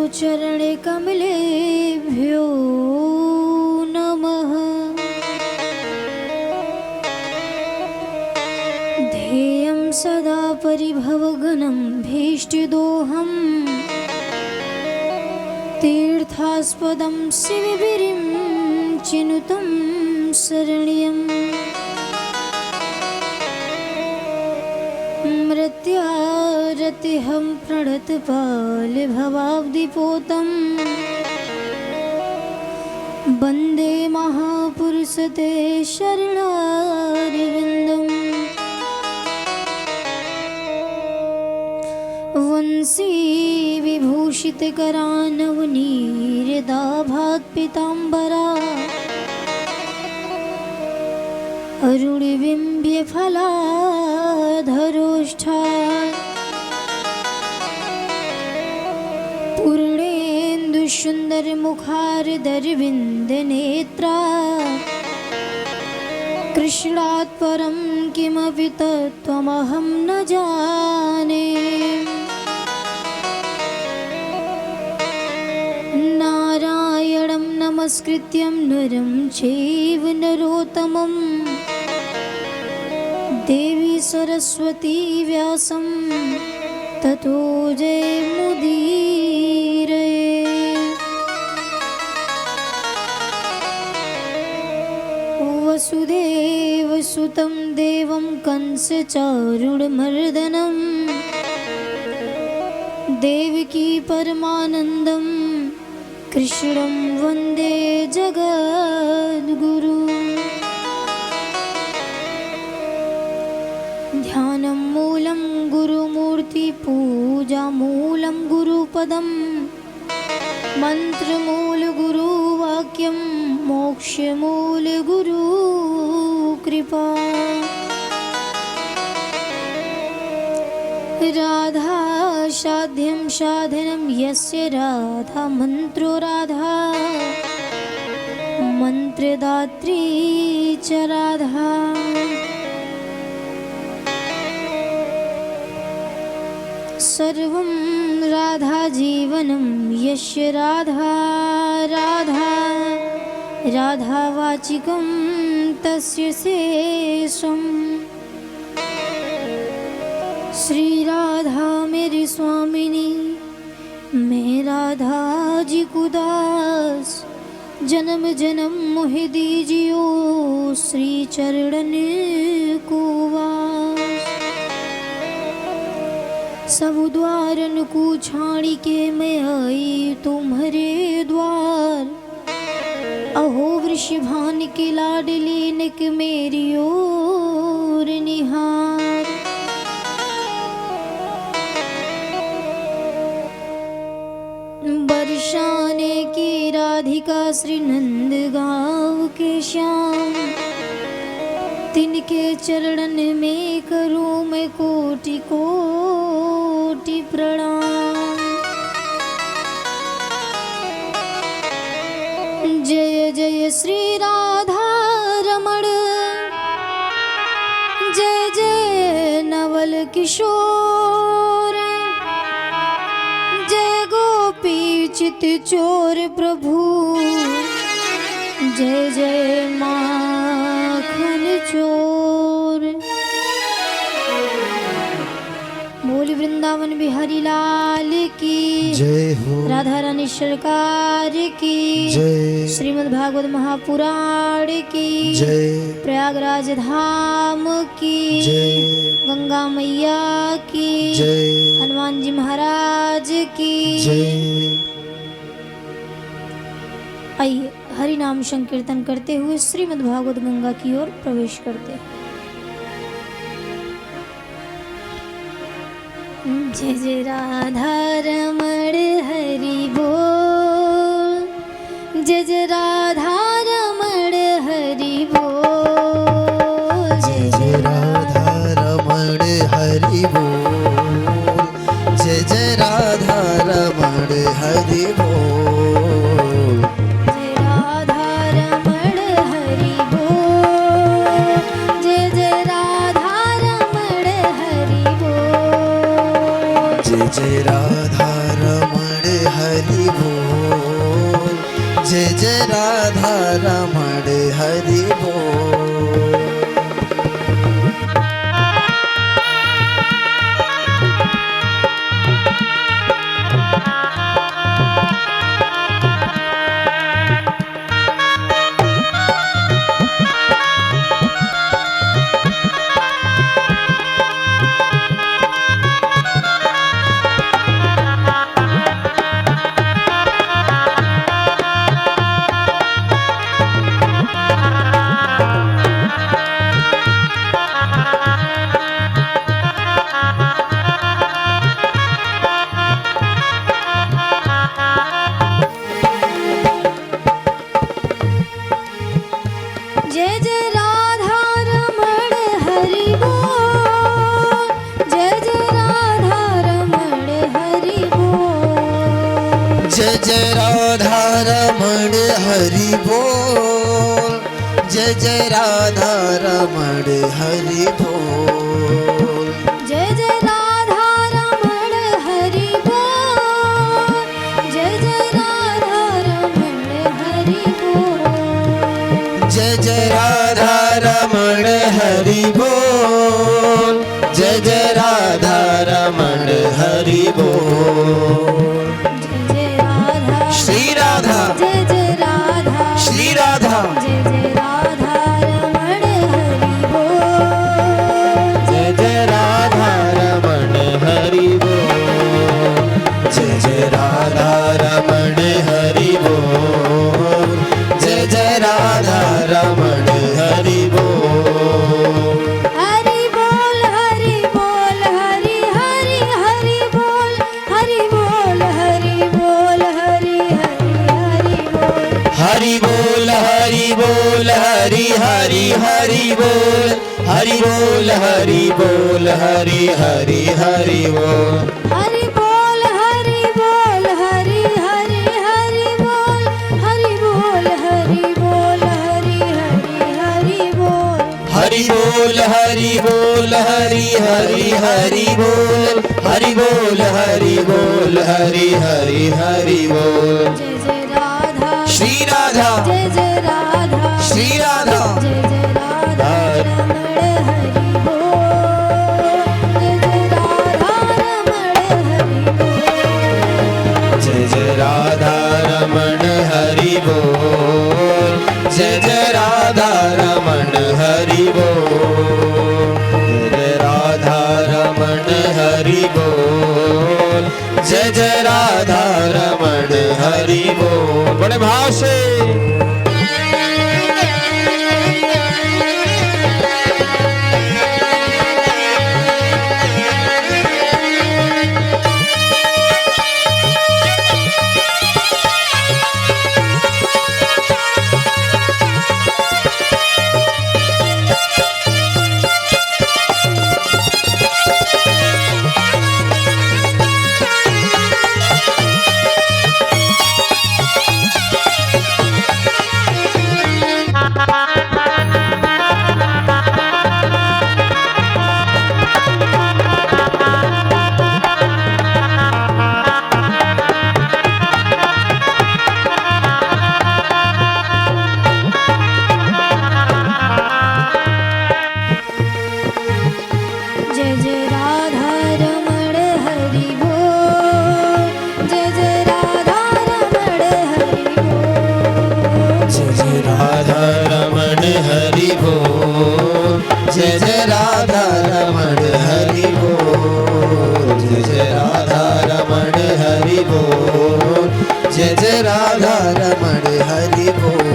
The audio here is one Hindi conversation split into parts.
चरणे कमलेभ्यो नमः। ध्येयं सदा परिभवगणं भीष्टिदोहम् तीर्थास्पदं शिवगिरिं चिनुतं शरण्यम्। मृत्यारतिहं प्रणतपालभवाब्धिपोतं वन्दे महापुरुषते शरणारविन्दम्। वंशी विभूषितकरानवनीरदाभात्पिताम्बरा अरुणिबिम्ब्यफलाधरोष्ठा पूर्णेन्दुसुन्दरमुखारदरविन्दनेत्रा कृष्णात् परं किमपि तत्त्वमहं न जाने। नारायणं नमस्कृत्यं नरं चैव नरोत्तमं देवी सरस्वती व्यासं ततो जयमुदीरये। वसुदेवसुतं देवं कंसचारुणमर्दनं देवकी परमानन्दं कृष्णं वन्दे जगद्गुरुम्। ध्यानं मूलं गुरुमूर्तिपूजामूलं गुरुपदं मन्त्रमूलगुरुवाक्यं मोक्षमूलगुरुकृपा। राधा साध्यं साधनं यस्य राधा मन्त्रो राधा मन्त्रदात्री च राधा। सर्वं राधा जीवनं यस्य राधा राधा राधावाचिकं तस्य शेषम्। श्री राधा मेरी स्वामिनी मैं राधा जी को दास जन्म जन्म मोहि दीजियो श्री चरणन को वास। सब द्वारन को छाड़ी के मैं आई तुम्हारे द्वार अहो वृषभान की लाडली निक मेरी ओर निहार। बरसाने की राधिका श्री नंद गाँव के श्याम तिनके चरणन में करूं मैं कोटि कोटि प्रणाम। जय जय श्री राधा रमण जय जय नवल किशोर जय गोपी चित चोर प्रभु जय जय माखन चोर। बोल वृंदावन बिहारी लाल की जय हो। राधा रानी सरकार की जय। श्रीमद् भागवत महापुराण की जय। प्रयागराज धाम की जय। गंगा मैया की जय। हनुमान जी महाराज की जय। आइए हरि नाम संकीर्तन करते हुए श्रीमद् भागवत गंगा की ओर प्रवेश करते हैं। जय जय राधा रमण हरि बोल जय जय राधा रमण हरि बोल जय जय राधा रमण हरि बोल जय जय राधा रमण हरि बोल। जय राधा रमण हरि बोल जय जय राधा रमण हरि बोल जय जय राधा रमण हरि बोल, जय जय राधा रमण हरि बोल। जय जय राधा रमण हरि बोल, जय जय राधा रमण हरि बोल। जय जय राधा रमण हरि बोल, जय जय राधा रमण हरि बोल। जय जय राधा रमण हरि बोल, जय जय राधा रमण हरि बोल। जय जय राधा रमण हरि बोल, जय जय राधा रमण हरि बोल। जय राधा श्री राधा, जय जय राधा श्री राधा, जय जय राधा रमण हरि बोल। जय जय राधा रमण हरि बोल, जय जय राधा रमण हरि बोल, जय जय राधा रमण हरि बोल। हरि बोल हरि बोल हरि हरि हरि बोल, हरि बोल हरि बोल हरि हरि हरि बोल। हरि बोल हरि बोल हरि हरि हरि बोल, हरि बोल हरि बोल हरि हरि हरि बोल। हरि बोल हरि बोल हरि हरि हरि बोल, हरि बोल हरि बोल हरि हरि हरि बोल। हरि बोल हरि बोल हरि हरि हरि बोल, हरि बोल हरि बोल हरि हरि हरि बोल। जय जय राधा श्री राधा, जय जय राधा श्री राधा, जय जय राधा रमण हरि बोल, जय जय राधा रमण हरि बोल। जय जय राधा रमण हरि बोल, जय जय राधा रमण हरि बोल। जय राधा रमण हरि बोल, जय जय राधा रमण हरि बोल। बड़े भाव से जय जय राधा रमण हरि बोल, जय जय राधा रमण हरि बोल। जय जय राधा रमण हरि बोल, जय जय राधा रमण हरि बोल। जय जय राधा रमण हरि बोल, जय जय राधा रमण हरि बोल।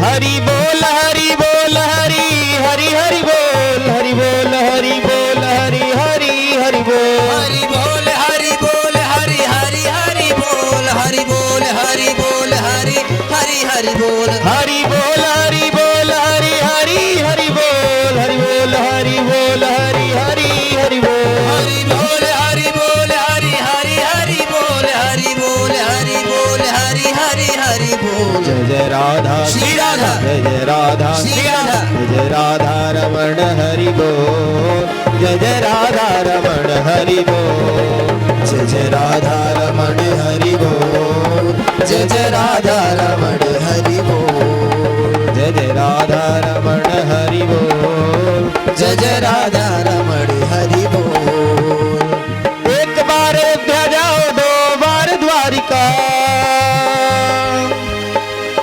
हरि बोल हरि बोल हरि हरि हरि बोल, हरि बोल हरि बोल हरि हरि हरि बोल। हरि बोल हरि बोल हरि हरि हरि बोल, हरि बोल हरि बोल हरि हरि हरि बोल। हरि बोल हरि बोल हरि हरि हरि बोल, हरि बोल हरि बोल हरि हरि हरि बोल। हरि बोल हरि बोल हरि हरि हरि बोल, हरि बोल हरि बोल हरि हरि हरि बोल। जय जय राधा श्री राधा, जय जय राधा श्री राधा, जय जय राधा रमण हरि बोल, जय जय राधा रमण हरि बोल। जय जय राधा रमण हरि बोल, जय जय राधा रमण हरि बोल, जय जय राधा रमण हरि बोल, जय जय राधा रमण हरि बोल। एक बार अयोध्या जाओ, दो बार द्वारिका,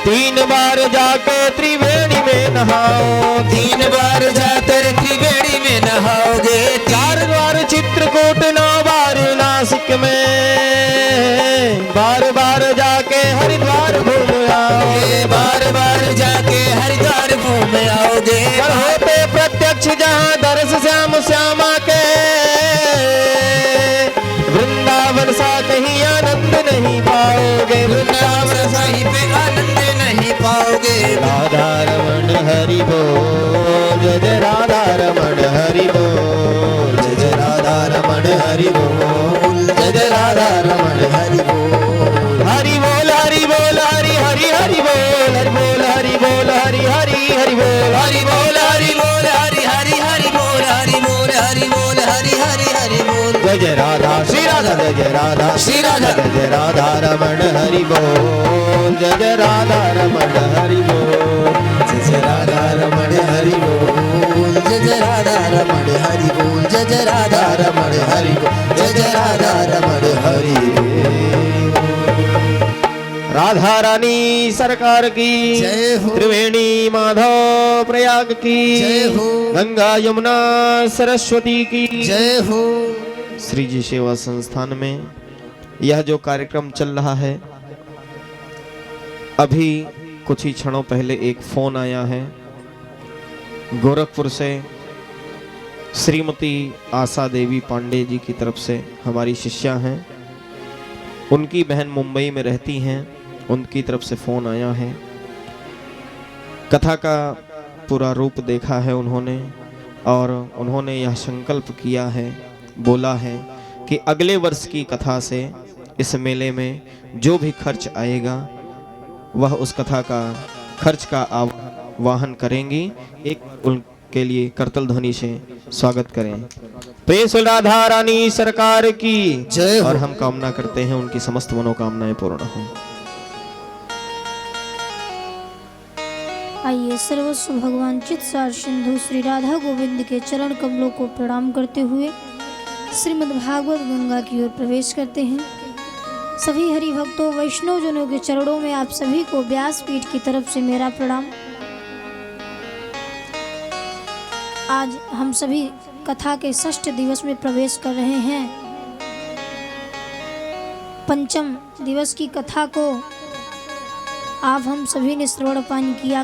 तीन बार जाके त्रिवेणी में नहाओ, तीन बार जाकर त्रिवेणी में नहाओगे, चार बार चित्रकूट, नौ बार नासिक में, बार बार जाके हरिद्वार घूम आओगे, बार बार जाके हरिद्वार घूम आओगे। पर होते प्रत्यक्ष जहाँ दर्श श्याम श्यामा के, वृंदावन सा कहीं आनंद नहीं पाओगे, वृंदावन सा ही पे आनंद नहीं पाओगे। राधा रमण हरि बोल, जय जय राधा रमण हरि बोल, जय जय राधा रमण हरि बोल, जय जय राधा रमण हरि बोल। हरि बोल हरि बोल हरि हरि हरि बोल, हरि बोल हरि बोल हरि हरि हरि बोल, हरि बोल हरि बोल हरि हरि हरि बोल, हरि बोल हरि बोल हरि हरि हरि बोल। जय जय राधा श्री राधा, जय जय राधा श्री राधा, जय जय राधा रमण हरि बोल, जय जय राधा रमण हरि बोल, जय जय राधा रमण हरि बोल, जय जय राधा रमण हरि बोल, जय जय राधा रमण हरि बोल, जय जय राधा रमण हरि बोल। राधा रानी सरकार की जय हो, त्रिवेणी माधव प्रयाग की जय हो, गंगा यमुना सरस्वती की जय हो। श्री जी सेवा संस्थान में यह जो कार्यक्रम चल रहा है, अभी कुछ ही क्षणों पहले एक फोन आया है गोरखपुर से, श्रीमती आशा देवी पांडे जी की तरफ से, हमारी शिष्या हैं, उनकी बहन मुंबई में रहती हैं, उनकी तरफ से फोन आया है। कथा का पूरा रूप देखा है उन्होंने, और उन्होंने यह संकल्प किया है, बोला है कि अगले वर्ष की कथा से इस मेले में जो भी खर्च आएगा वह उस कथा का खर्च का आवाहन करेंगी। एक उनके लिए करतल ध्वनि से स्वागत करें। प्रेम राधा रानी सरकार की जय। और हम कामना करते हैं उनकी समस्त मनोकामनाएं पूर्ण हों। आइए सर्वस्व भगवान चित्सार सिंधु श्री राधा गोविंद के चरण कमलों को प्रणाम करते हुए श्रीमद् भागवत गंगा की ओर प्रवेश करते हैं। सभी हरि भक्तों वैष्णव जनों के चरणों में आप सभी को व्यासपीठ की तरफ से मेरा प्रणाम। आज हम सभी कथा के षष्ठ दिवस में प्रवेश कर रहे हैं। पंचम दिवस की कथा को आप हम सभी ने श्रवणपान किया।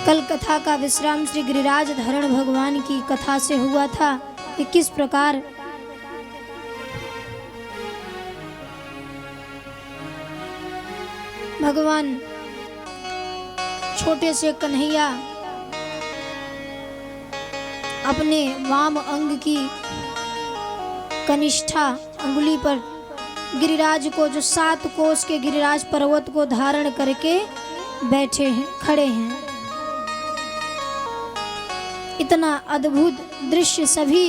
कल कथा का विश्राम श्री गिरिराज धरण भगवान की कथा से हुआ था कि किस प्रकार भगवान छोटे से कन्हैया अपने वाम अंग की कनिष्ठा अंगुली पर गिरिराज को, जो 7 कोस के गिरिराज पर्वत को धारण करके बैठे हैं, खड़े हैं। इतना अद्भुत दृश्य सभी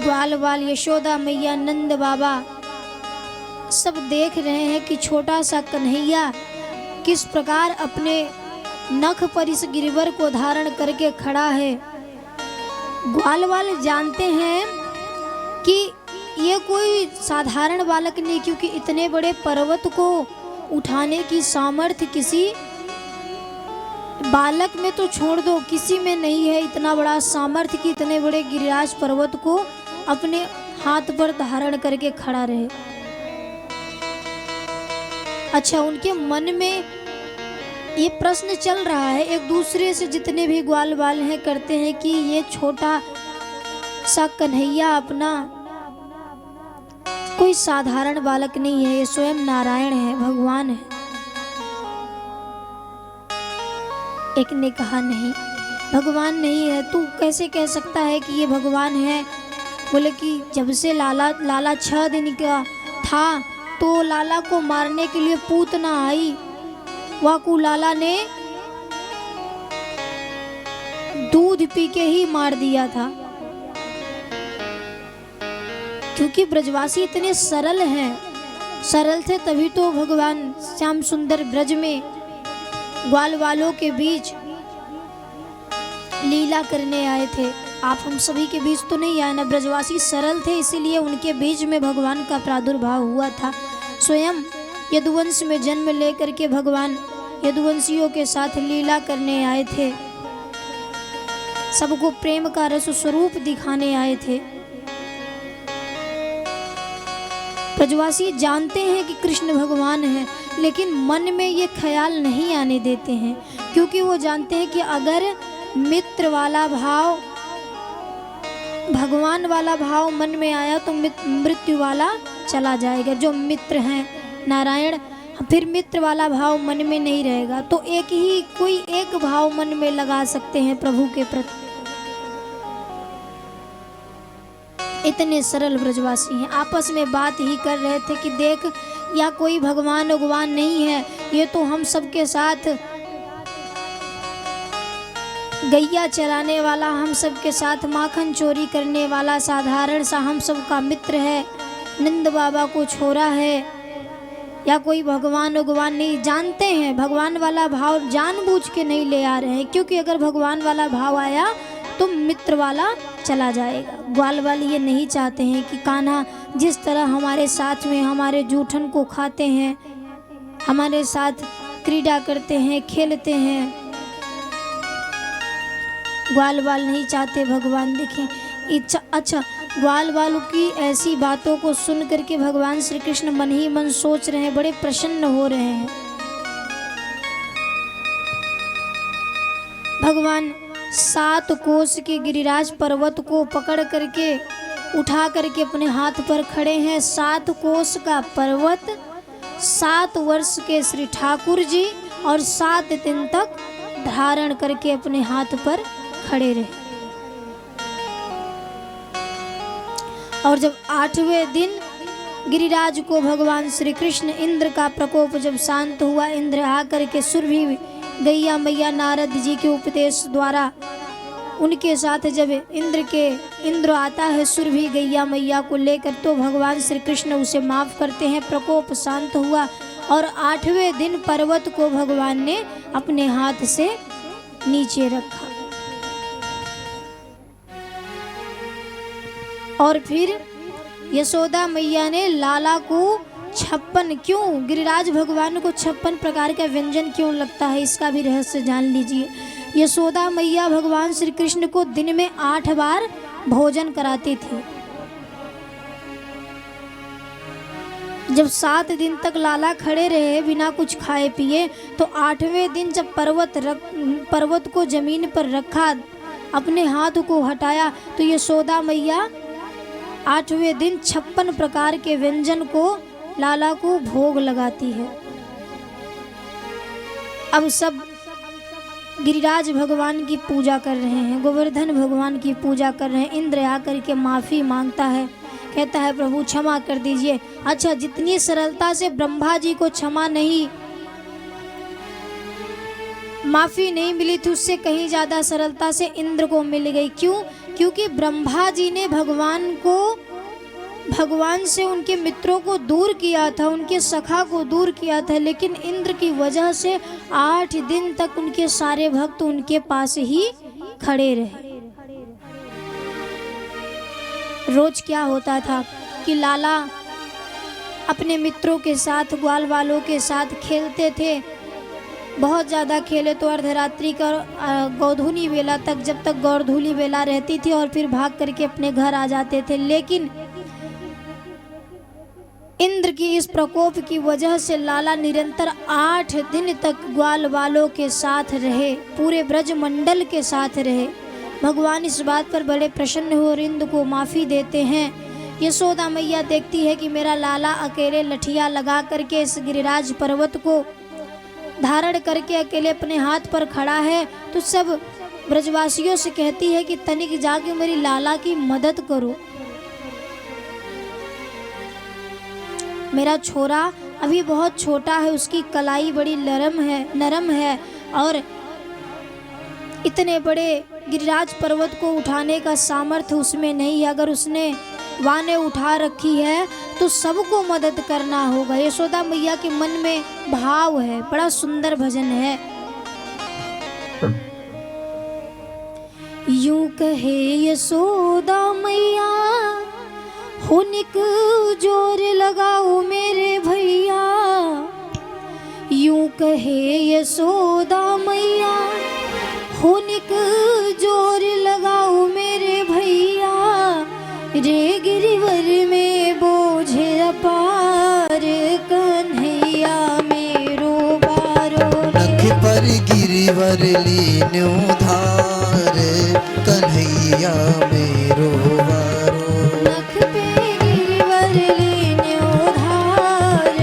ग्वाल बाल यशोदा मैया नंद बाबा सब देख रहे हैं कि छोटा सा कन्हैया किस प्रकार अपने नख पर इस गिरिवर को धारण करके खड़ा है। ग्वाल बाल जानते हैं कि ये कोई साधारण बालक नहीं, क्योंकि इतने बड़े पर्वत को उठाने की सामर्थ्य किसी बालक में तो छोड़ दो, किसी में नहीं है इतना बड़ा सामर्थ्य कि इतने बड़े गिरिराज पर्वत को अपने हाथ पर धारण करके खड़ा रहे। अच्छा, उनके मन में ये प्रश्न चल रहा है, एक दूसरे से जितने भी ग्वाल बाल हैं करते हैं कि ये छोटा सा कन्हैया अपना कोई साधारण बालक नहीं है, ये स्वयं नारायण है, भगवान है। एक ने कहा नहीं, भगवान नहीं है, तू कैसे कह सकता है कि ये भगवान है। बोले कि जब से लाला 6 दिन का था तो लाला को मारने के लिए पूतना आई, वाकू लाला ने दूध पी के ही मार दिया था, क्योंकि ब्रजवासी इतने सरल हैं। सरल थे तभी तो भगवान श्याम सुंदर ब्रज में ग्वाल वालों के बीच लीला करने आए थे। आप हम सभी के बीच तो नहीं आए ना। ब्रजवासी सरल थे, इसीलिए उनके बीच में भगवान का प्रादुर्भाव हुआ था। स्वयं यदुवंश में जन्म लेकर के भगवान यदुवंशियों के साथ लीला करने आए थे, सबको प्रेम का रस स्वरूप दिखाने आए थे। ब्रजवासी जानते हैं कि कृष्ण भगवान हैं, लेकिन मन में ये ख्याल नहीं आने देते हैं, क्योंकि वो जानते हैं कि अगर मित्र वाला भाव, भगवान वाला भाव मन में आया तो मृत्यु वाला चला जाएगा। जो मित्र हैं नारायण, फिर मित्र वाला भाव मन में नहीं रहेगा, तो कोई एक भाव मन में लगा सकते हैं प्रभु के प्रति। इतने सरल ब्रजवासी हैं। आपस में बात ही कर रहे थे कि देख, या कोई भगवान भगवान नहीं है, ये तो हम सबके साथ गैया चराने वाला, हम सबके साथ माखन चोरी करने वाला साधारण सा हम सबका मित्र है, नंद बाबा को छोड़ा है, या कोई भगवान भगवान नहीं। जानते हैं भगवान वाला भाव जानबूझ के नहीं ले आ रहे हैं, क्योंकि अगर भगवान वाला भाव आया तो मित्र वाला चला जाएगा। ग्वाल वाले ये नहीं चाहते हैं कि कान्हा जिस तरह हमारे साथ में हमारे जूठन को खाते हैं, हमारे साथ क्रीड़ा करते हैं, खेलते हैं, ग्वाल वाल नहीं चाहते भगवान देखें। अच्छा, ग्वाल वालों की ऐसी बातों को सुन करके भगवान श्री कृष्ण मन ही मन सोच रहे हैं, बड़े प्रसन्न हो रहे हैं। भगवान 7 कोस के गिरिराज पर्वत को पकड़ करके उठा करके अपने हाथ पर खड़े हैं। 7 कोस का पर्वत 7 वर्ष के श्री ठाकुर जी और 7 दिन तक धारण करके अपने हाथ पर खड़े रहे। और जब 8वें दिन गिरिराज को भगवान श्री कृष्ण, इंद्र का प्रकोप जब शांत हुआ, इंद्र आकर के सुरभि गैया मैया नारद जी के उपदेश द्वारा उनके साथ जब इंद्र आता है सुरभि गैया मैया को लेकर, तो भगवान श्री कृष्ण उसे माफ करते हैं। प्रकोप शांत हुआ और 8वें दिन पर्वत को भगवान ने अपने हाथ से नीचे रखा। और फिर यशोदा मैया ने लाला को 56, क्यों गिरिराज भगवान को 56 प्रकार का व्यंजन क्यों लगता है, इसका भी रहस्य जान लीजिए। यशोदा मैया भगवान श्री कृष्ण को दिन में 8 बार भोजन कराती थी। जब 7 दिन तक लाला खड़े रहे बिना कुछ खाए पिए, तो 8वें दिन जब पर्वत को जमीन पर रखा, अपने हाथ को हटाया, तो यशोदा मैया 8वें दिन 56 प्रकार के व्यंजन को लाला को भोग लगाती है। अब सब गिरिराज भगवान की पूजा कर रहे हैं, गोवर्धन भगवान की पूजा कर रहे हैं। इंद्र आकर के माफ़ी मांगता है, कहता है प्रभु क्षमा कर दीजिए। अच्छा, जितनी सरलता से ब्रह्मा जी को क्षमा नहीं, माफ़ी नहीं मिली थी, उससे कहीं ज़्यादा सरलता से इंद्र को मिल गई। क्यों? क्योंकि ब्रह्मा जी ने भगवान से उनके मित्रों को दूर किया था, उनके सखा को दूर किया था, लेकिन इंद्र की वजह से 8 दिन तक उनके सारे भक्त उनके पास ही खड़े रहे। रोज क्या होता था कि लाला अपने मित्रों के साथ, ग्वाल वालों के साथ खेलते थे। बहुत ज़्यादा खेले तो अर्धरात्रि का गोधूली बेला तक, जब तक गोधूली बेला रहती थी, और फिर भाग करके अपने घर आ जाते थे। लेकिन इंद्र की इस प्रकोप की वजह से लाला निरंतर 8 दिन तक ग्वाल वालों के साथ रहे, पूरे ब्रज मंडल के साथ रहे। भगवान इस बात पर बड़े प्रसन्न हो और इंद्र को माफ़ी देते हैं। यशोदा मैया देखती है कि मेरा लाला अकेले लठिया लगा करके इस गिरिराज पर्वत को धारण करके अकेले अपने हाथ पर खड़ा है, तो सब ब्रजवासियों से कहती है कि तनिक जाके मेरी लाला की मदद करो। मेरा छोरा अभी बहुत छोटा है, उसकी कलाई बड़ी नरम है और इतने बड़े गिरिराज पर्वत को उठाने का सामर्थ्य उसमें नहीं है। अगर उसने वाने उठा रखी है तो सबको मदद करना होगा। यशोदा मैया के मन में भाव है, बड़ा सुंदर भजन है। यूं कहे यशोदा मैया, होनिक जोर लगाओ मेरे भैया। यूं कहे यशोदा मैया, होनिक जोर लगाओ मेरे भैया। रे गिरिवर में बोझ अपार, कन्हैया मेरो बारो। नख पर गिरिवर लीन्यो धार, कन्हैया मेरो बारो। नख पे गिरिवर लीन्यो धार,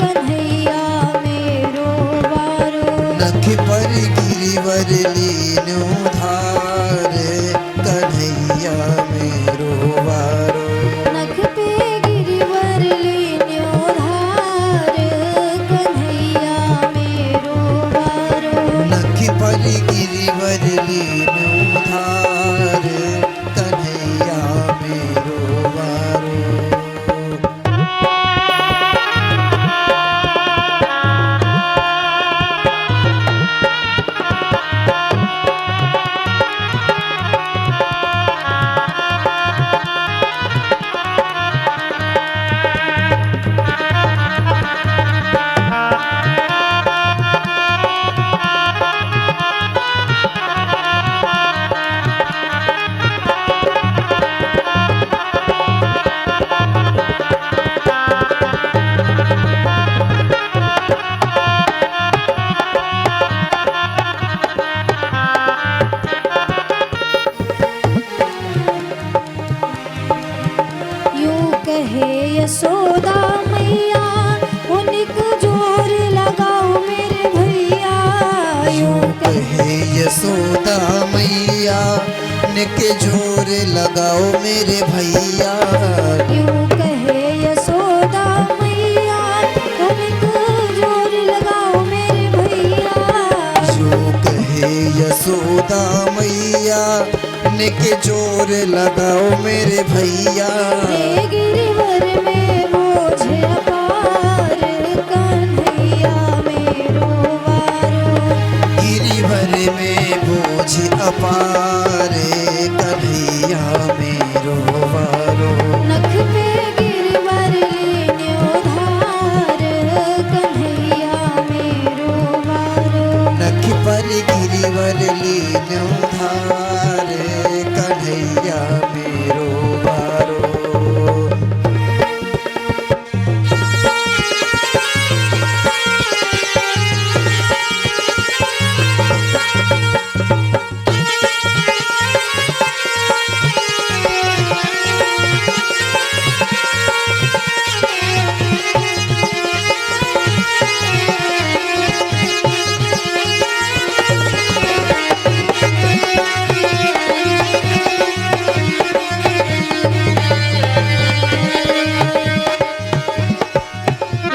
कन्हैया मेरो बारो। नख पर गिरिवर लीन्यो धार, कन्हैया मेरो बारो। नख पे गिरिवर लीन्यो धार, कन्हैया मेरो बारो। नख पर गिरिवर लीन्यो धार, कन्हैया मेरो बारो। यूं कहे यशोदा मैया, होनिक जोर लगाओ मेरे भैया। यूं कहे यशोदा मैया, निक जोर लगाओ मेरे भैया। यूं कहे यशोदा मैया, होनिक जोर लगाओ मेरे भैया। जो कहे यशोदा मैया, निक जोर लगाओ मेरे भैया। रे गिरिवर में बोझ अपार, कन्हैया मेरो बारो। गिरिवर में बोझ अपार, कन्हैया मेरो बारो। नख पे गिरिवर लीन्यो धार, कन्हैया मेरो बारो। नख पर गिरिवर लीन्यो धार, कन्हैया मेरो बारो।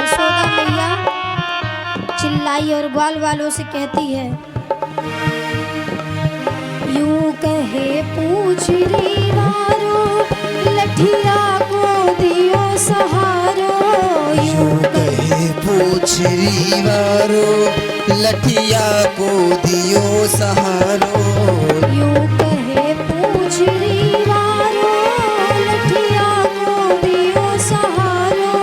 यशोदा मैया चिल्लाई और ग्वाल वालों से कहती है, यूं कहे पूछ रीवारो, लठिया को दियो सहारो। यूं कहे पूछरी वारो, लठिया को दियो सहारो। यूं कहे पूछ रीवारो, लठिया को दियो सहारो।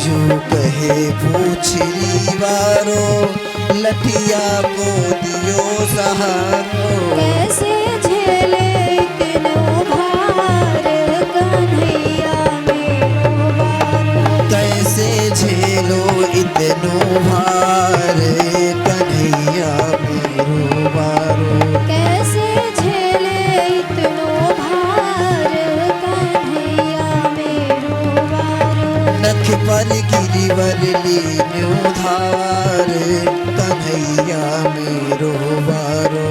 यूं कहे पूछरी वारो, लठिया को दियो सहारो। कैसे झेले इतनो भार, कन्हैया मेरो बारो। कैसे झेलो इतनो भार, कन्हैया मेरो बारो। कैसे झेले इतनो भार, कन्हैया मेरो बारो। नख पर गिरिवर लीन्यो धार, कन्हैया मेरो बारो।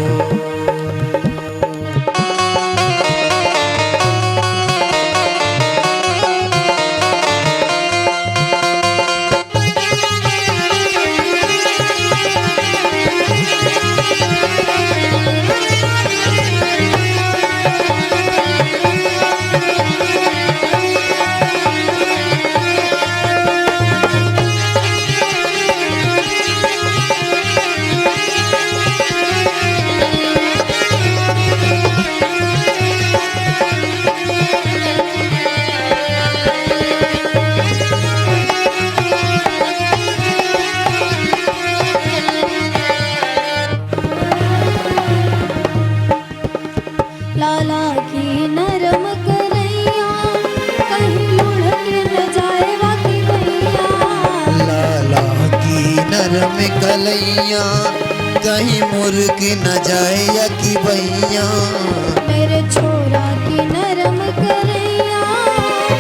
कहीं मुर्ग न जाए या की बैया, मेरे छोरा की नरम करैया,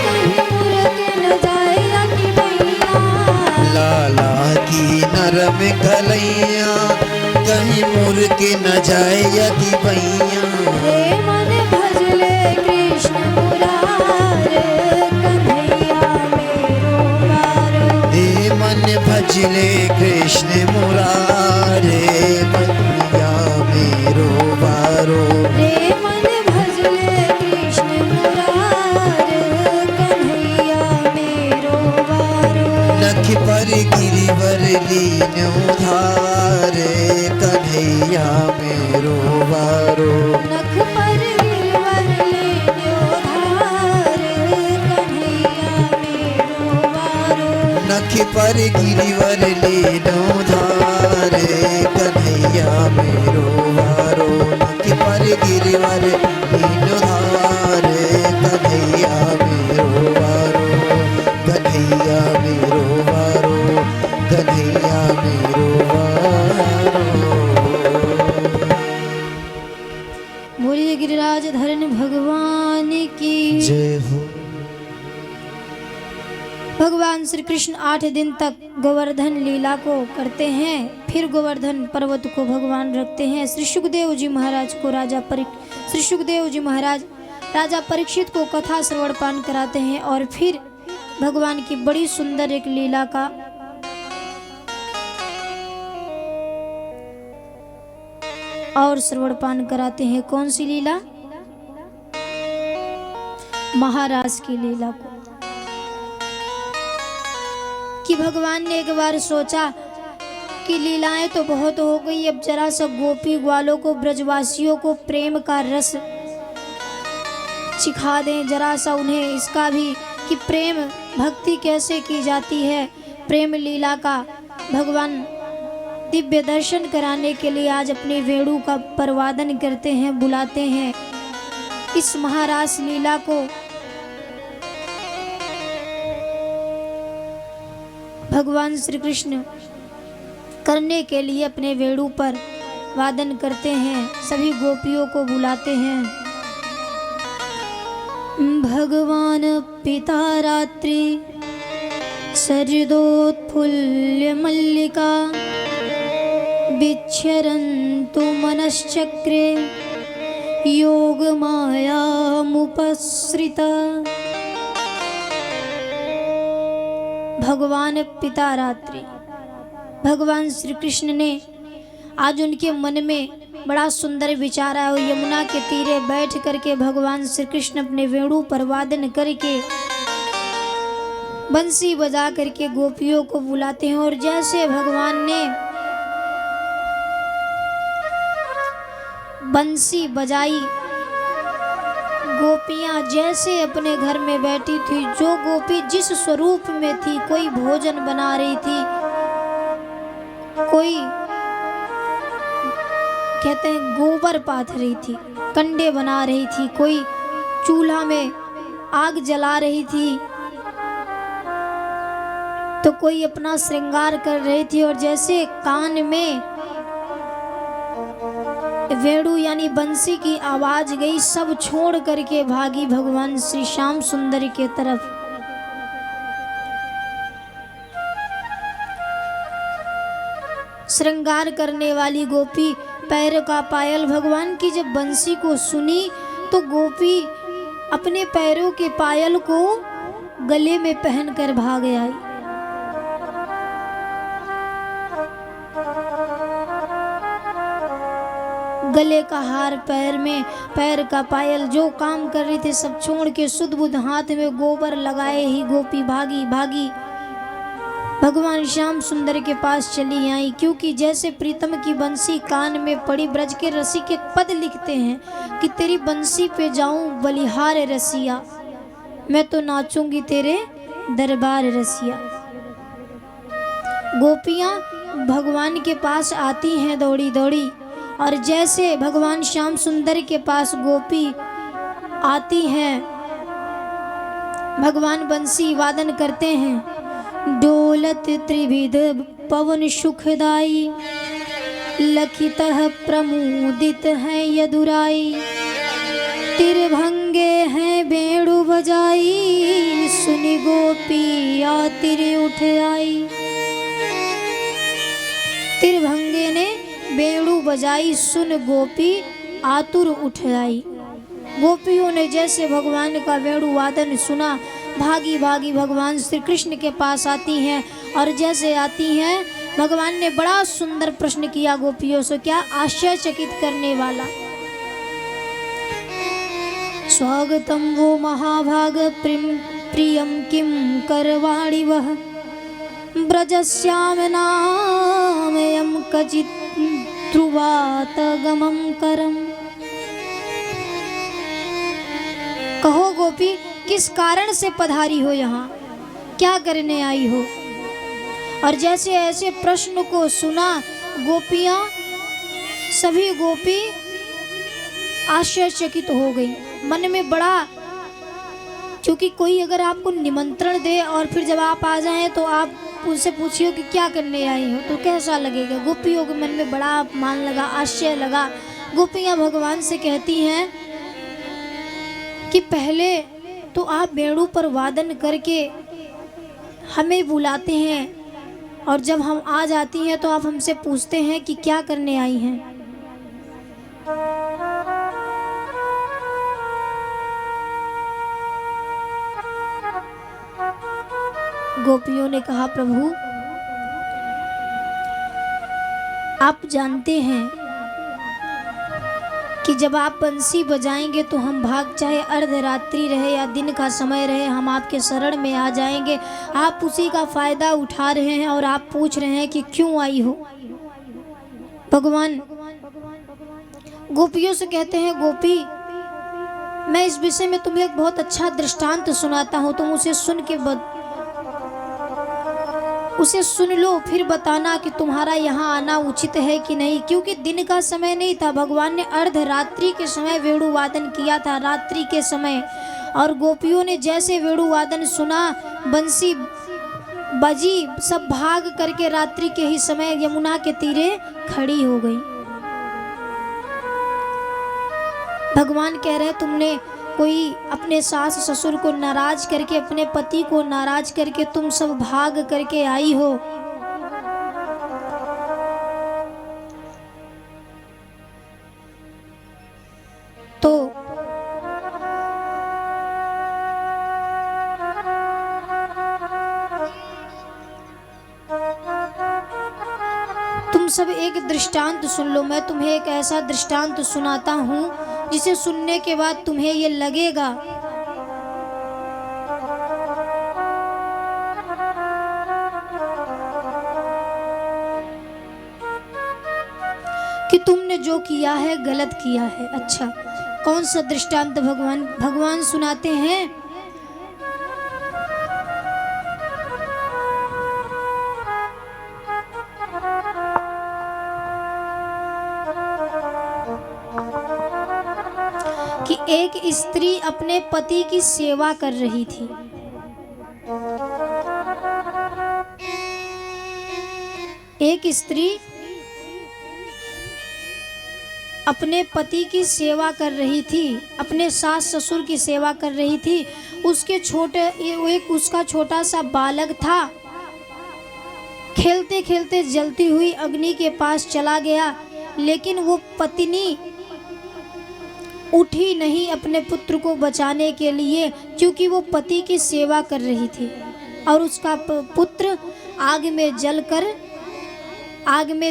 कहीं मुर्ग न जाए या की बैया। लाला की नरम कलैया, कहीं मुर्ग न जाए या की बैया। रे मन भजले कृष्ण मुरारे, कन्हैया मेरो बारो। हे मन भजले कृष्ण मुरारे, कन्हैया मेरो बारो। रे मन भजले कृष्ण मुरारे, कन्हैया मेरो बारो। नख पर गिरिवर लीन्यो धारे, कन्हैया मेरो बारो। नख पर गिरवर लेन्यो धारे, कन्हैया मेरो बारो। नख पर गिरिवर लीन्यो धारे, कन्हैया मेरो बारो। नख पर गिरिवर लीन्यो धारे, कन्हैया मेरो बारो। कन्हैया मेरो बारो, कन्हैया मेरो बारो। बोलिए गिरिराज धरण भगवान की। जय हो। भगवान श्री कृष्ण 8 दिन तक गोवर्धन लीला को करते हैं। फिर गोवर्धन पर्वत को भगवान रखते हैं। श्री सुखदेव जी महाराज को श्री सुखदेव जी महाराज राजा परीक्षित को कथा श्रवण पान कराते हैं और फिर भगवान की बड़ी सुंदर एक लीला का और श्रवण पान कराते हैं। कौन सी लीला? महाराज की लीला को। कि भगवान ने एक बार सोचा कि लीलाएं तो बहुत हो गई, अब जरा सा गोपी ग्वालों को, ब्रजवासियों को प्रेम का रस सिखा दें, जरा सा उन्हें इसका भी कि प्रेम भक्ति कैसे की जाती है, प्रेम लीला का। भगवान दिव्य दर्शन कराने के लिए आज अपने वेणु का परवादन करते हैं, बुलाते हैं। इस महारास लीला को भगवान श्री कृष्ण करने के लिए अपने वेणु पर वादन करते हैं, सभी गोपियों को बुलाते हैं। भगवान पिता रात्रि शरदोत्फुल्ल मल्लिका, विच्छरन्तु मनश्चक्रे योग मायामुपसृता। भगवान पिता रात्रि, भगवान श्री कृष्ण ने आज उनके मन में बड़ा सुंदर विचार आया। यमुना के तीरे बैठ करके भगवान श्री कृष्ण अपने वेणु पर वादन करके बंसी बजा करके गोपियों को बुलाते हैं। और जैसे भगवान ने बंसी बजाई, गोपियां जैसे अपने घर में बैठी थी, जो गोपी जिस स्वरूप में थी, कोई भोजन बना रही थी, कोई कहते हैं गोबर पाथ रही थी, कंडे बना रही थी, कोई चूल्हा में आग जला रही थी, तो कोई अपना श्रृंगार कर रही थी। और जैसे कान में वेणु यानी बंसी की आवाज गई, सब छोड़ करके भागी भगवान श्री श्याम सुंदर के तरफ। श्रृंगार करने वाली गोपी पैर का पायल भगवान की जब बंसी को सुनी तो गोपी अपने पैरों के पायल को गले में पहनकर भाग आई। गले का हार, पैर में पैर का पायल, जो काम कर रही थी सब छोड़ के सुध बुध हाथ में गोबर लगाए ही गोपी भागी भागी भगवान श्याम सुंदर के पास चली आई। क्योंकि जैसे प्रीतम की बंसी कान में पड़ी, ब्रज के रसिक एक पद लिखते हैं कि तेरी बंसी पे जाऊं बलिहार रसिया, मैं तो नाचूंगी तेरे दरबार रसिया। गोपियां भगवान के पास आती हैं दौड़ी दौड़ी, और जैसे भगवान श्याम सुंदर के पास गोपी आती हैं, भगवान बंसी वादन करते हैं। डोलत त्रिविध पवन सुखदाई, लखितः प्रमुदित है यदुराई, तिरभंगे हैं बेड़ु बजाई, सुनि गोपी आतिर उठ आई। तिरभंगे ने बेड़ु बजाई, सुन गोपी आतुर उठ आई। गोपियों ने जैसे भगवान का वेणु वादन सुना, भागी भागी भगवान श्री कृष्ण के पास आती हैं। और जैसे आती हैं, भगवान ने बड़ा सुंदर प्रश्न किया गोपियों से, क्या आश्चर्यचकित करने वाला। स्वागतम वो महाभाग प्रियम किम करवाणि वह, ब्रजस्याम नामयम कचित् ध्रुवात गमं करम। कहो गोपी, किस कारण से पधारी हो यहाँ, क्या करने आई हो। और जैसे ऐसे प्रश्न को सुना, गोपियां सभी गोपी आश्चर्यचकित हो गई। मन में बड़ा, क्योंकि कोई अगर आपको निमंत्रण दे और फिर जब आप आ जाएं तो आप उनसे पूछिए कि क्या करने आई हो, तो कैसा लगेगा। गोपियों के मन में बड़ा अपमान लगा, आश्चर्य लगा। गोपियां भगवान से कहती हैं कि पहले तो आप वेणु पर वादन करके हमें बुलाते हैं, और जब हम आ जाती हैं तो आप हमसे पूछते हैं कि क्या करने आई हैं। गोपियों ने कहा, प्रभु आप जानते हैं कि जब आप बंसी बजाएंगे तो हम भाग, चाहे अर्धरात्रि रहे या दिन का समय रहे, हम आपके शरण में आ जाएंगे। आप उसी का फायदा उठा रहे हैं और आप पूछ रहे हैं कि क्यों आई हो। भगवान गोपियों से कहते हैं, गोपी मैं इस विषय में तुम्हें एक बहुत अच्छा दृष्टांत सुनाता हूँ, तुम उसे सुन लो, फिर बताना कि तुम्हारा यहाँ आना उचित है कि नहीं। क्योंकि दिन का समय नहीं था, भगवान ने अर्धरात्रि के समय वेणु वादन किया था, रात्रि के समय। और गोपियों ने जैसे वेणु वादन सुना, बंसी बजी, सब भाग करके रात्रि के ही समय यमुना के तीरे खड़ी हो गई। भगवान कह रहे, तुमने कोई अपने सास ससुर को नाराज करके, अपने पति को नाराज करके तुम सब भाग करके आई हो। तो तुम सब एक दृष्टांत सुन लो। मैं तुम्हें एक ऐसा दृष्टांत सुनाता हूँ जिसे सुनने के बाद तुम्हें ये लगेगा कि तुमने जो किया है गलत किया है। अच्छा, कौन सा दृष्टांत भगवान सुनाते हैं। कि एक स्त्री अपने पति की सेवा कर रही थी। एक स्त्री अपने पति की सेवा कर रही थी, अपने सास ससुर की सेवा कर रही थी। उसका छोटा सा बालक था, खेलते खेलते जलती हुई अग्नि के पास चला गया, लेकिन वो पत्नी उठी नहीं अपने पुत्र को बचाने के लिए, क्योंकि वो पति की सेवा कर रही थी। और उसका पुत्र आग में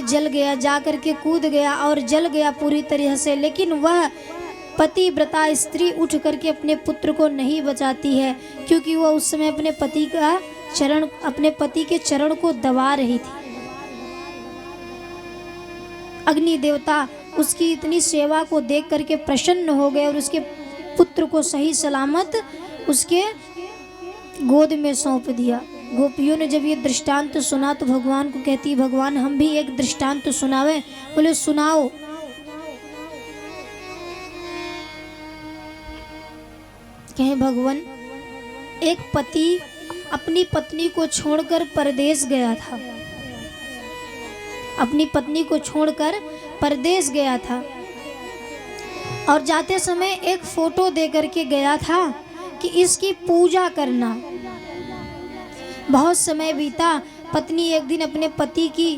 जल गया, जाकर के कूद गया और जल गया पूरी तरह से। लेकिन वह पतिव्रता स्त्री उठ करके अपने पुत्र को नहीं बचाती है, क्योंकि वह उस समय अपने पति के चरण को दबा रही थी। अग्नि देवता उसकी इतनी सेवा को देख करके प्रसन्न हो गए और उसके पुत्र को सही सलामत उसके गोद में सौंप दिया। गोपियों ने जब ये दृष्टांत सुना तो भगवान को कहती, भगवान हम भी एक दृष्टांत सुनावे। बोले सुनाओ। कहे भगवान, एक पति अपनी पत्नी को छोड़कर परदेश गया था। अपनी पत्नी को छोड़कर परदेश गया था और जाते समय एक फोटो दे करके गया था कि इसकी पूजा करना। बहुत समय बीता, पत्नी एक दिन अपने पति की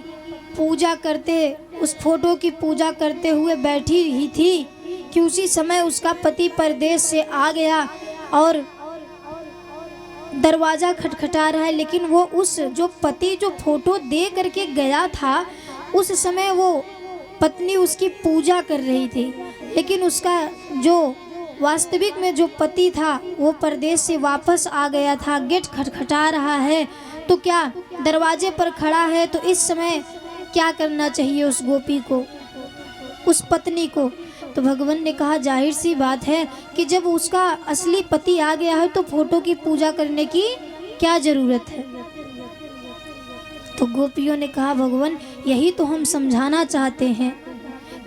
पूजा करते, उस फोटो की पूजा करते हुए बैठी ही थी कि उसी समय उसका पति परदेश से आ गया और दरवाज़ा खटखटा रहा है। लेकिन वो उस जो पति जो फोटो दे करके गया था, उस समय वो पत्नी उसकी पूजा कर रही थी, लेकिन उसका जो वास्तविक में जो पति था वो परदेश से वापस आ गया था। गेट खटखटा रहा है तो क्या दरवाजे पर खड़ा है, तो इस समय क्या करना चाहिए उस गोपी को, उस पत्नी को? तो भगवान ने कहा जाहिर सी बात है कि जब उसका असली पति आ गया है तो फोटो की पूजा करने की क्या जरूरत है। तो गोपियों ने कहा भगवान यही तो हम समझाना चाहते हैं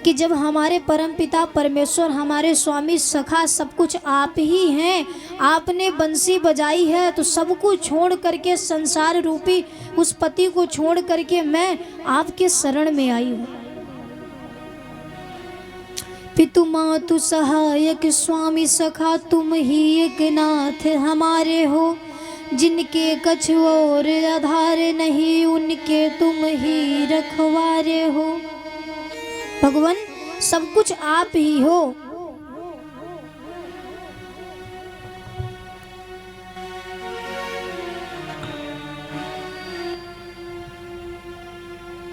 कि जब हमारे परमपिता परमेश्वर, हमारे स्वामी सखा सब कुछ आप ही हैं, आपने बंसी बजाई है तो सब कुछ छोड़ करके, संसार रूपी उस पति को छोड़ करके मैं आपके शरण में आई हूँ। पितु मातु सहायक स्वामी सखा तुम ही एक नाथ हमारे हो, जिनके कछ और आधार नहीं उनके तुम ही रखवारे हो। भगवान सब कुछ आप ही हो।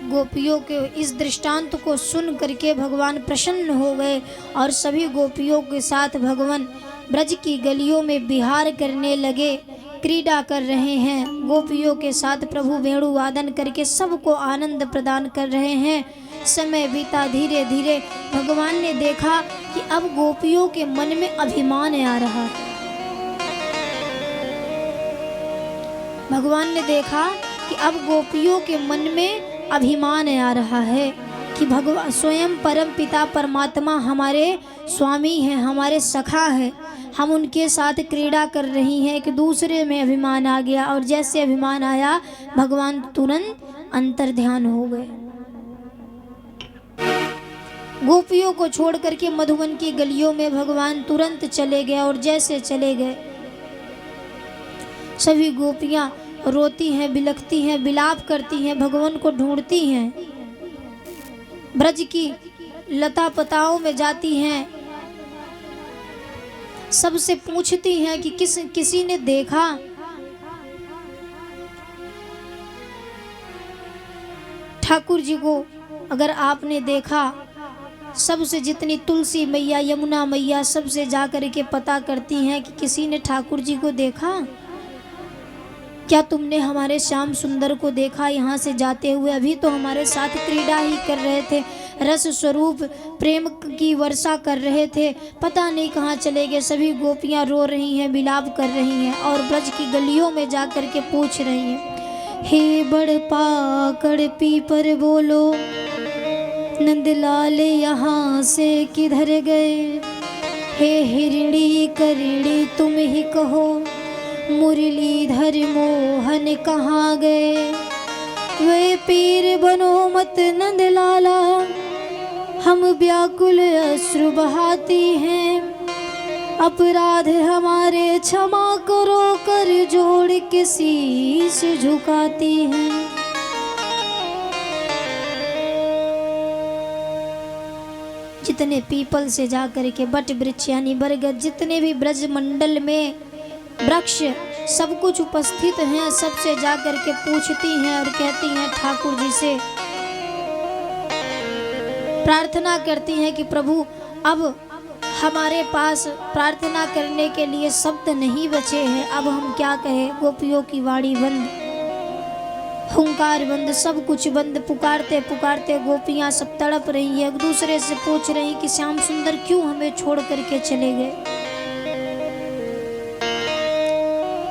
गोपियों के इस दृष्टांत को सुन करके भगवान प्रसन्न हो गए और सभी गोपियों के साथ भगवान ब्रज की गलियों में विहार करने लगे, क्रीड़ा कर रहे हैं। गोपियों के साथ प्रभु वेणु वादन करके सबको आनंद प्रदान कर रहे हैं। समय बीता, धीरे धीरे भगवान ने देखा कि अब गोपियों के मन में अभिमान आ रहा है। भगवान ने देखा कि अब गोपियों के मन में अभिमान आ रहा है कि भगवान स्वयं परम पिता परमात्मा हमारे स्वामी हैं, हमारे सखा हैं, हम उनके साथ क्रीड़ा कर रही हैं। एक दूसरे में अभिमान आ गया और जैसे अभिमान आया भगवान तुरंत अंतर्ध्यान हो गए। गोपियों को छोड़ करके मधुवन की गलियों में भगवान तुरंत चले गए और जैसे चले गए सभी गोपियां रोती हैं, बिलखती हैं, विलाप करती हैं, भगवान को ढूंढती हैं, ब्रज की लता पताओं में जाती हैं, सबसे पूछती हैं कि किसी ने देखा। ठाकुर जी को अगर आपने देखा, सबसे जितनी तुलसी मैया, यमुना मैया सबसे जा कर के पता करती हैं कि किसी ने ठाकुर जी को देखा, क्या तुमने हमारे श्याम सुंदर को देखा यहाँ से जाते हुए? अभी तो हमारे साथ क्रीड़ा ही कर रहे थे, रस स्वरूप प्रेम की वर्षा कर रहे थे, पता नहीं कहाँ चले गए। सभी गोपियाँ रो रही हैं, विलाप कर रही हैं और ब्रज की गलियों में जा कर के पूछ रही हैं, हे बड़ पाकड़ पीपर बोलो, नंदलाल यहाँ से किधर गए? हे हिरणी करिणी तुम ही कहो, मुरलीधर मोहन कहाँ गए? वे पीर बनो मत नंदलाला, हम व्याकुल अश्रु बहाती हैं, अपराध हमारे क्षमा करो, कर जोड़ के शीश झुकाती हैं। जितने पीपल से जा कर के, बट वृक्ष यानी बरगद, जितने भी ब्रज मंडल में वृक्ष सब कुछ उपस्थित हैं, सबसे जा कर के पूछती हैं और कहती हैं, ठाकुर जी से प्रार्थना करती हैं कि प्रभु अब हमारे पास प्रार्थना करने के लिए शब्द नहीं बचे हैं, अब हम क्या कहें। गोपियों की वाणी बंद, हुंकार बंद, सब कुछ बंद। पुकारते पुकारते गोपियां सब तड़प रही हैं, एक दूसरे से पूछ रही कि श्याम सुंदर क्यों हमें छोड़ करके चले गए।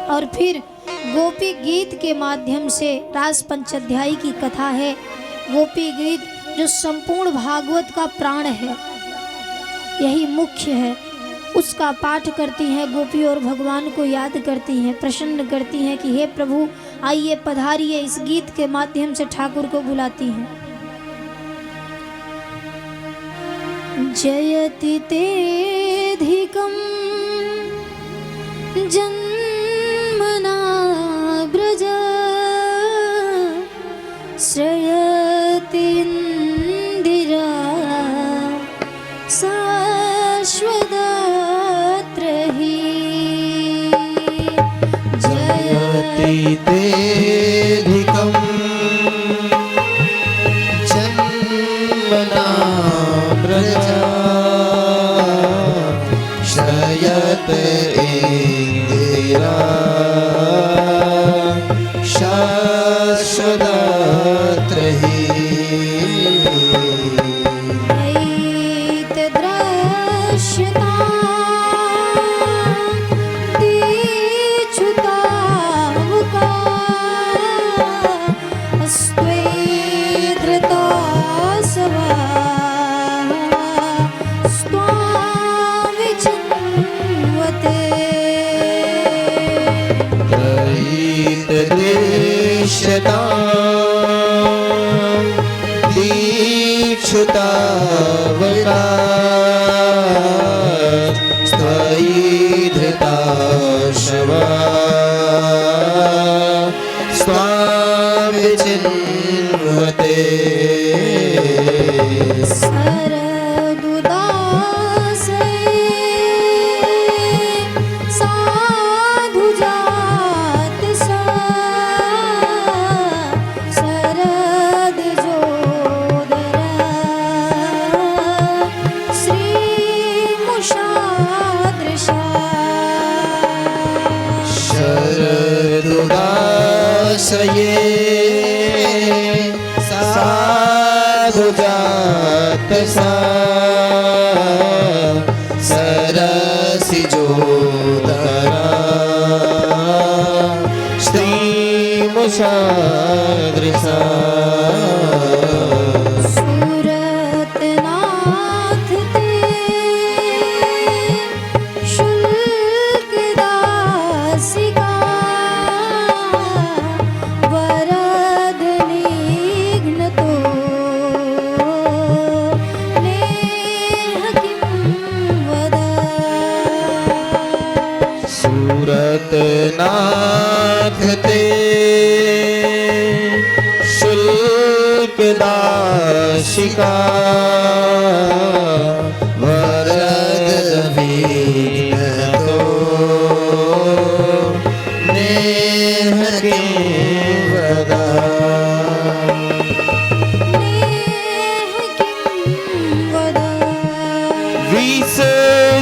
और फिर गोपी गीत के माध्यम से, रास पंचाध्यायी की कथा है, गोपी गीत जो संपूर्ण भागवत का प्राण है, यही मुख्य है, उसका पाठ करती हैं गोपी और भगवान को याद करती हैं, प्रसन्न करती हैं कि हे प्रभु आइए पधारिए। इस गीत के माध्यम से ठाकुर को बुलाती हैं। जयति तेऽधिकं जन्मना व्रज श्रयति इन्दिरा शाश्वतत्रही जयति तेऽधिकं जन्मना प्रजा श्रयत इंदिरा शाश्वतत्रही ऐतद्रश्यता दीक्षुतावका स्त्वेधृता सवा स्वाविचिन्वते दृश्यता दीक्षुतावका स्त्वयिधृता शवा स्वाविचिन्वते सरदुदासे साधुजात सा शरदजोदरा श्रीमुषादृशा शरदुदासये साधुजात सा सरसिजोदरा श्रीमुषादृशा सूरतनाथ ते शुल्कदासिका वरदनिघ्नतो नेह किं वद सूरतनाथ ते शुल्कदाशिका वरदवीनतो नेह किं वदा नेह किं वद विष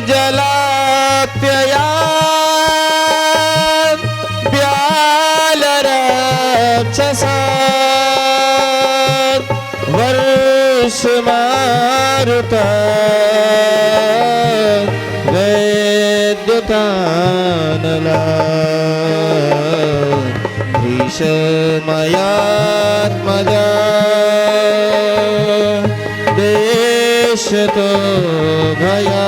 जलाप्यया व्यालरक्षसा वर्षमारुता वैद्युतानला भीषमयात्मजा देशतो भया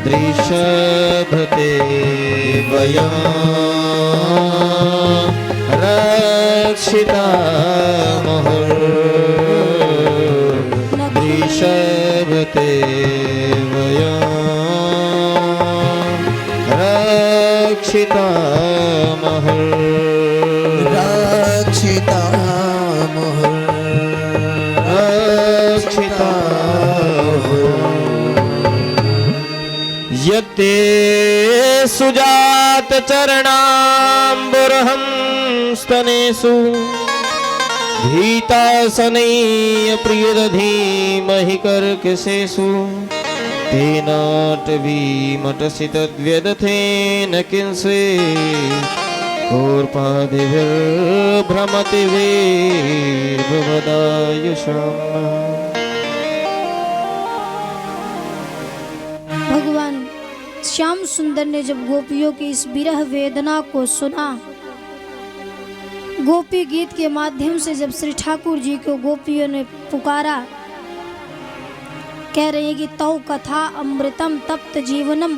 दृशभते वयं रक्षिता दृशभते वयं रक्षिता रक्षिता रक्षिता यते सुजात चरणाम्बुरहं स्तनेषु भीतासनैः प्रियदधीमहि कर्कशेषु तेनाटवीमटसि तद्व्यदथेन किंसे कोर्पादिभिर्भ्रमति वीर्भवदायुषम्। भगवान श्याम सुंदर ने जब गोपियों की इस विरह वेदना को सुना, गोपी गीत के माध्यम से जब श्री ठाकुर जी को गोपियों ने पुकारा, कह रहे हैं कि तौ कथा अमृतम तप्त जीवनम,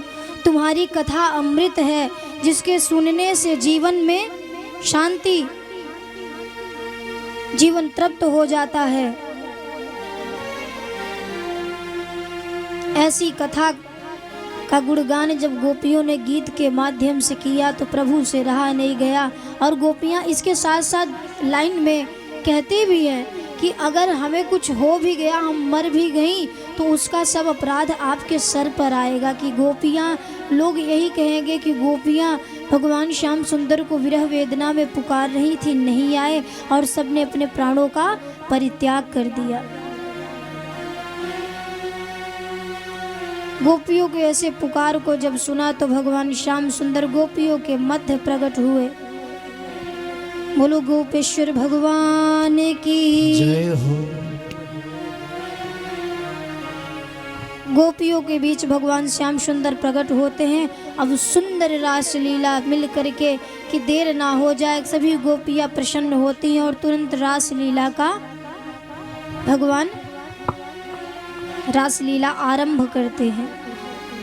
तुम्हारी कथा अमृत है जिसके सुनने से जीवन में शांति, जीवन तृप्त हो जाता है। ऐसी कथा का गुणगान जब गोपियों ने गीत के माध्यम से किया तो प्रभु से रहा नहीं गया। और गोपियाँ इसके साथ साथ लाइन में कहते भी हैं कि अगर हमें कुछ हो भी गया, हम मर भी गई, तो उसका सब अपराध आपके सर पर आएगा। कि गोपियाँ, लोग यही कहेंगे कि गोपियाँ भगवान श्याम सुंदर को विरह वेदना में पुकार रही थी, नहीं आए और सबने अपने प्राणों का परित्याग कर दिया। गोपियों के ऐसे पुकार को जब सुना तो भगवान श्याम सुंदर गोपियों के मध्य प्रकट हुए। बोलो गोपेश्वर भगवान की जय हो। गोपियों के बीच भगवान श्याम सुंदर प्रकट होते हैं। अब सुंदर रास लीला मिल करके कि देर ना हो जाए, सभी गोपियां प्रसन्न होती हैं और तुरंत रास लीला का भगवान रासलीला आरंभ करते हैं।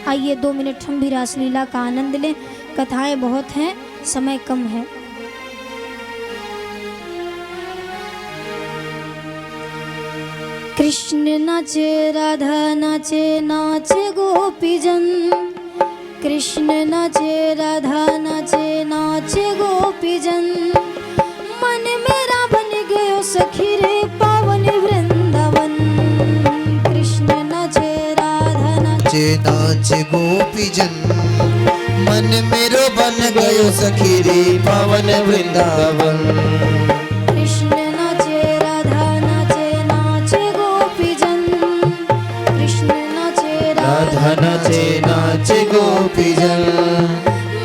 आइए 2 मिनट हम भी रासलीला का आनंद लें। कथाएं बहुत हैं, समय कम है। कृष्ण नाचे राधा नाचे, नाचे गोपीजन। कृष्ण नाचे राधा नाचे, नाचे गोपीजन। मन मेरा बन गयो सखी रे पावन वृंदावन। कृष्ण नाचे राधा नाचे, नाचे गोपीजन। मन मेरो बन गयो सखी रे पावन वृंदावन। कृष्ण नाचे राधा नाचे, नाचे गोपीजन। कृष्ण नाचे राधा नाचे, नाचे गोपीजन।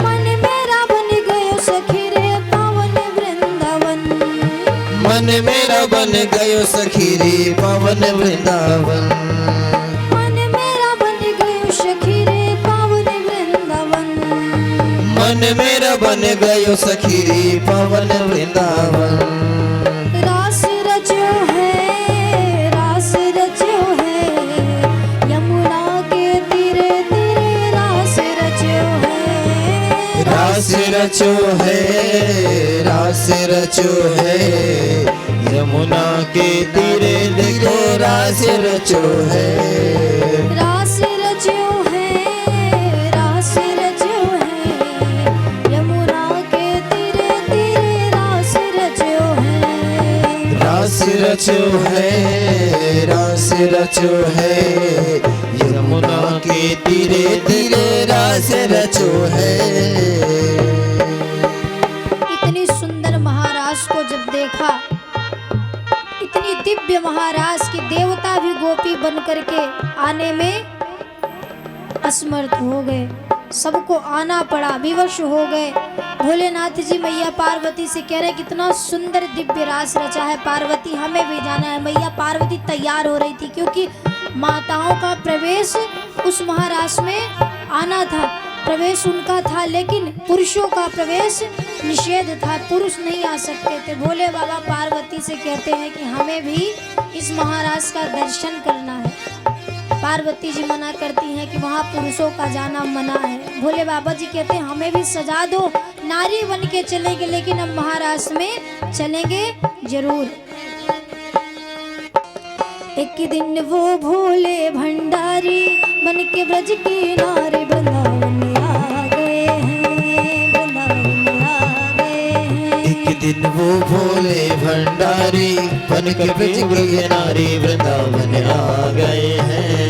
मन मेरा बन गयो सखी रे पावन वृंदावन। मन मेरा बन गयो सखी रे पावन वृंदावन। मन मेरा बन गयो सखी रे पावन वृंदावन। मन मेरा बन गयो सखी रे पावन वृंदावन। रास रचो है, रास रचो है, यमुना के तीरे तीरे रास रचो है। रास रचो है, रास रचो है, यमुना के तीरे देखो रास रचो है। रास रचो है, रास रचो है, यमुना के तीरे तीरे रास रचो है। रास रचो है, रास रचो है, यमुना के तीरे तीरे रास रचो है। इतनी सुंदर महारास को जब देखा, इतनी दिव्य महारास की देवता भी गोपी बन करके आने में असमर्थ हो गए। सबको आना पड़ा, विवश हो गए। भोलेनाथ जी मैया पार्वती से कह रहे कितना सुंदर दिव्य रास रचा है पार्वती, हमें भी जाना है। मैया पार्वती तैयार हो रही थी क्योंकि माताओं का प्रवेश उस महारास में आना था, प्रवेश उनका था, लेकिन पुरुषों का प्रवेश निषेध था, पुरुष नहीं आ सकते थे। भोले बाबा पार्वती से कहते हैं कि हमें भी इस महाराज का दर्शन करना है। पार्वती जी मना करती हैं कि वहाँ पुरुषों का जाना मना है। भोले बाबा जी कहते हैं हमें भी सजा दो, नारी बन के चलेंगे, लेकिन अब महाराज में चलेंगे जरूर। एक दिन वो भोले भंडारी बन के ब्रज की नारी वृंदावन आ गए हैं, वृंदावन आ गए हैं। एक दिन वो भोले भंडारी बन के ब्रज की नारी वृंदावन आ गए हैं,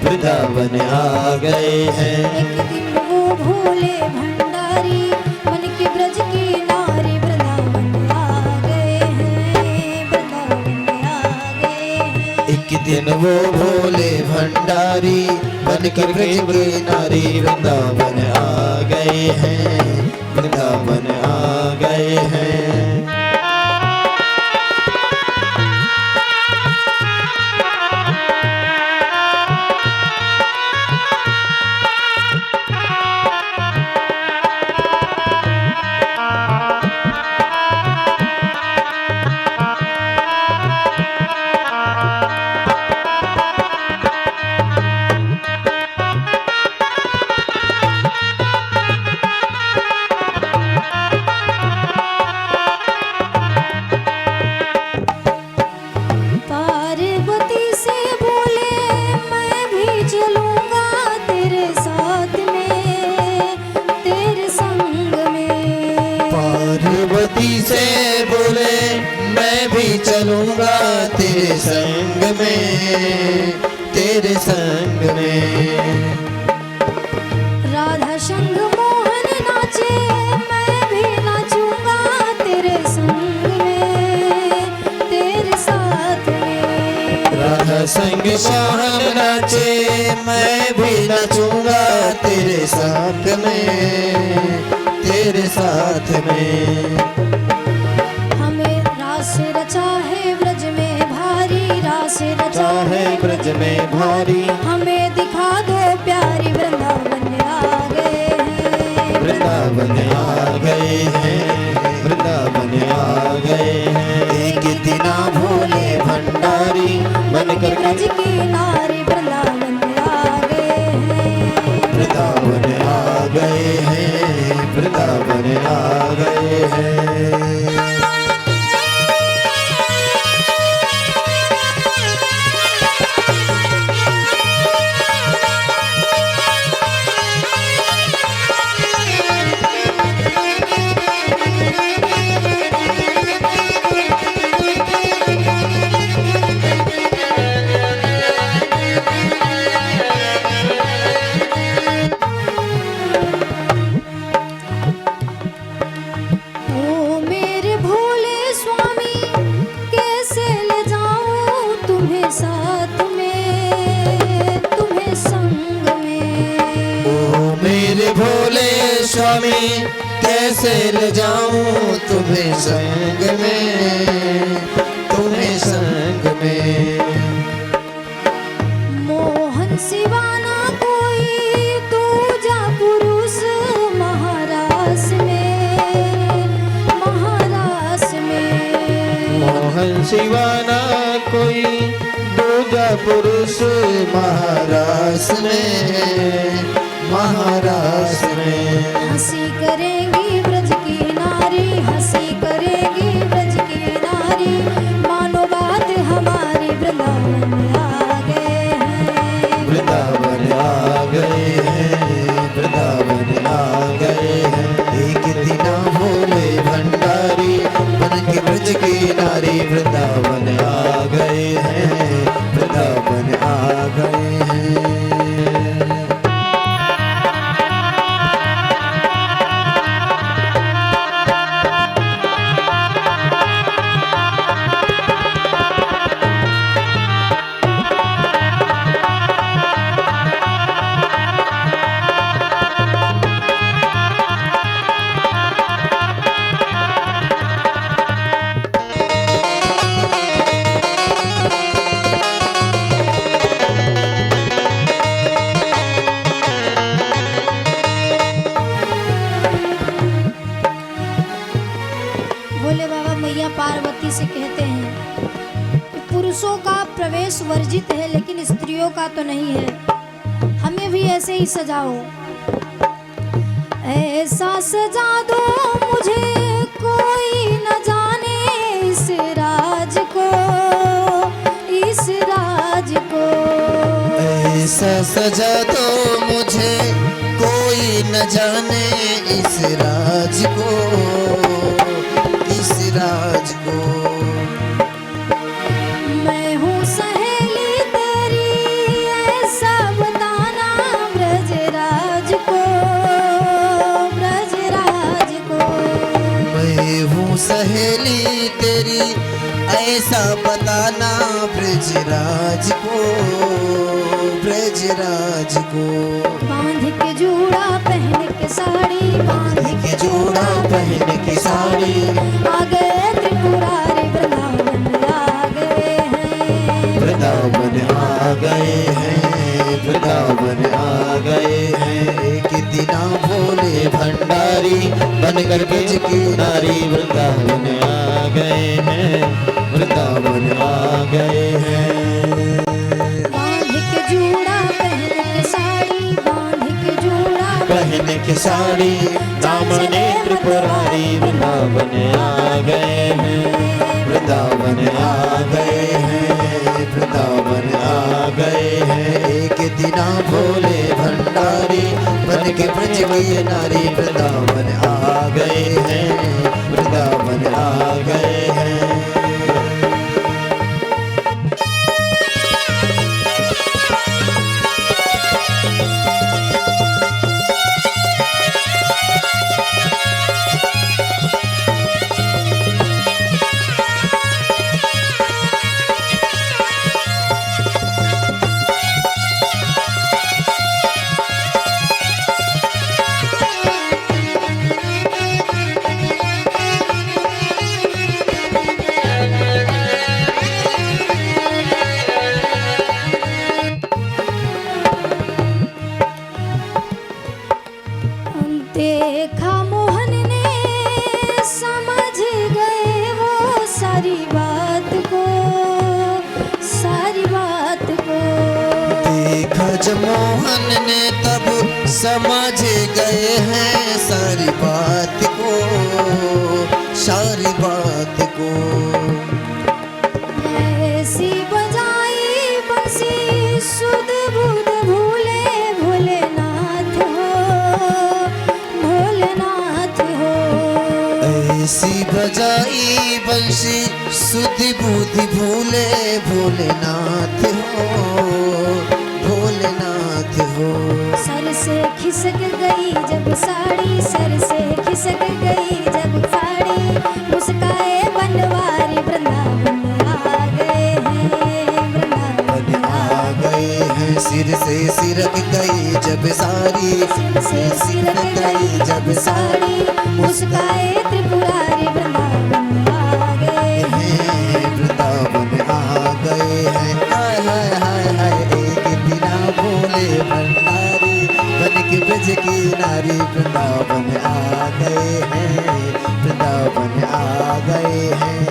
वृंदावन आ गए हैं। एक दिन वो भोले भंडारी बन के ब्रज की नारी वृंदावन आ गए हैं, वृंदावन आ गए हैं। एक दिन वो भोले भंडारी बन के ब्रज की नारी वृंदावन आ गए हैं, वृंदावन आ गए हैं। तेरे संग में, तेरे संग में। राधा संग मोहन नाचे, मैं भी नाचूंगा तेरे संग में, तेरे साथ में। राधा संग मोहन नाचे, मैं भी नाचूंगा तेरे साथ में, तेरे साथ में। हमें रास रचा है ब्रज में भारी, रास रचा है ब्रज में भारी, हमें दिखा दो प्यारी, वृंदावन आ गए हैं, वृंदावन आ गए हैं, वृंदावन आ गए हैं। एक दिना भोले भंडारी बनकर ब्रज की नारी, वृंदावन आ गए हैं, वृंदावन आ गए हैं, वृंदावन आ गए हैं। ओ मेरे भोले स्वामी, कैसे ले जाऊं तुम्हें साथ में, तुम्हें संग में। ओ मेरे भोले स्वामी, कैसे ले जाऊं तुम्हें संग में, तुम्हें संग में। मोहन सिवाना कोई दूजा पुरुष महारास में, महारास में। मोहन सिवाना कोई दूजा पुरुष महारास में, महारास में। हंसी करेंगी ब्रज की नारी, हंसी करेंगी ब्रज की नारी, मानो बात हमारी, वृंदावन आ गए हैं, वृंदावन आ गए हैं, वृंदावन आ गए हैं। एक दिना भोले भंडारी बन के ब्रज की नारी, वृंदावन आ गए हैं, वृंदावन आ गए हैं। भोले बाबा मैया पार्वती से कहते हैं कि पुरुषों का प्रवेश वर्जित है, लेकिन स्त्रियों का तो नहीं है, हमें भी ऐसे ही सजाओ। ऐसा सजा दो मुझे कोई न जाने इस राज को, इस राज को। ऐसा सजा दो मुझे कोई न जाने इस राज को, इस राज को। मैं हूँ सहेली तेरी, ऐसा बताना ब्रजराज को, ब्रजराज को। मैं हूँ सहेली तेरी, ऐसा बताना ब्रजराज को, ब्रजराज को। बांध के जूड़ा पहन के साड़ी, बांध के जोड़ा पहन के साड़ी, आ गए त्रिपुरारी, वृंदावन आ गए हैं, वृंदावन आ गए हैं, वृंदावन आ गए हैं। एक दिना भोले भंडारी बनकर ब्रज की नारी, वृंदावन आ गए हैं, वृंदावन आ गए हैं। बांध के जूड़ा पहन के साड़ी, बांध के जूड़ा पहन के साड़ी, दामने त्रिपुरारी, वृंदावन आ गए हैं, वृंदावन आ गए हैं, वृंदावन आ गए हैं। एक दिना भोले भंडारी बन के ब्रज की नारी, वृंदावन आ गए हैं, वृंदावन आ गए हैं। ब्रजमोहन ने तब समझ गए हैं सारी बात को, सारी बात को। ऐसी बजाई बंसी सुध बुध भूले भोलेनाथ हो, भोलेनाथ हो। ऐसी बजाई बंसी सुध बुध भूले भोलेनाथ हो, भोलेनाथ हो। सर से खिसक गई जब साड़ी, सर से खिसक गई जब साड़ी, मुस्काए बनवारी वृंदावन आ गए हैं, वृंदावन आ गए हैं। सिर से सिरक गई जब सारी, सिर से सिरक गई जब साड़ी, मुस्काए त्रिपुरारी वृंदावन आ गए हैं, वृंदावन आ गए हैं। हाय हाय हाय हाय एक बिना भोले भंडारी बन के ब्रज की नारी वृंदावन आ गए हैं, वृंदावन आ गए हैं।